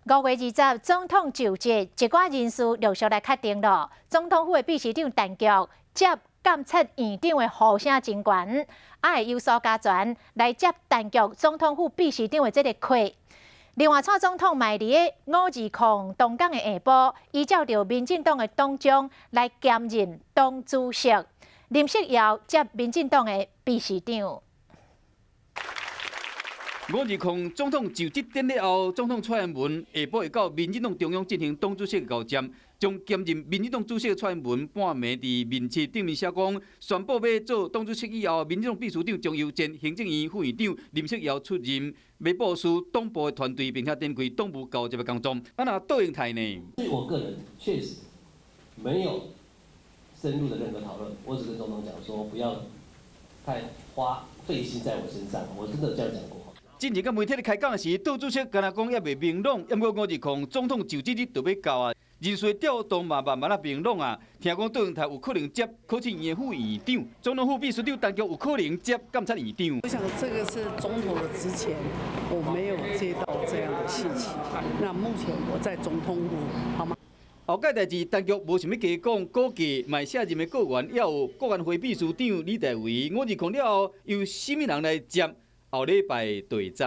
5月20日，总统就职，一寡人士陆续来确定了。总统府的秘书长陈菊接监察院长的呼声真悬，会有所加权来接陈菊总统府秘书长的这个缺。另外，蔡总统卖伫个520东港的下晡，依照着民进党的党章来兼任党主席，林锡尧接民进党的秘书长。 520总统就职典礼后，总统蔡英文下晡会到民进党中央进行党主席交接，将兼任民进党主席的蔡英文半暝伫面册顶面写讲，宣布要做党主席以后，民进党秘书长将由前行政院副院长林锡尧出任，要部署党部的团队，并且展开党务交接的工作。啊，那倒应台呢？对我个人确实没有深入的任何讨论，我只跟总统讲说，不要太花费心在我身上，我真的这样讲过。 之前甲媒体咧开讲的时，党主席敢若讲也未明朗，抑过520总统就职日就要到啊，人事调动嘛慢慢明朗啊。听讲倒应台有可能接考试院的副院长，总统府秘书长陈菊有可能接监察院长。我想这个是总统的职前，我没有接到这样的信息。那目前我在总统府，好吗？ 后届代志，陈菊无想要加讲，估计卖卸任的国员，也有国安会秘书长李大为，520了后，由什么人来接？后礼拜对知。